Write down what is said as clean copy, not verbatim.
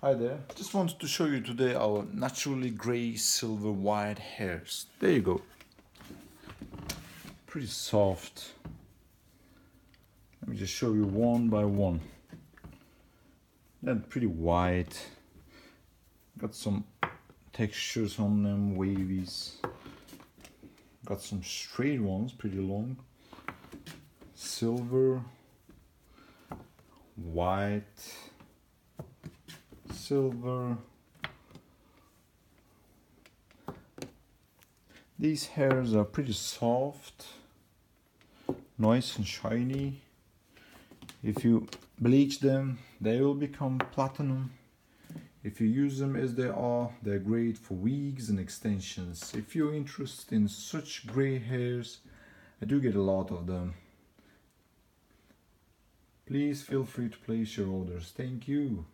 Hi there. Just wanted to show you today our naturally gray silver white hairs. There you go. Pretty soft. Let me just show you one by one. They're pretty white. Got some textures on them, wavies. Got some straight ones, pretty long. Silver, white, silver. These hairs are pretty soft, nice and shiny. If you bleach them, they will become platinum. If you use them as they are, they're great for wigs and extensions. If you're interested in such gray hairs, I do get a lot of them. Please feel free to place your orders. Thank you.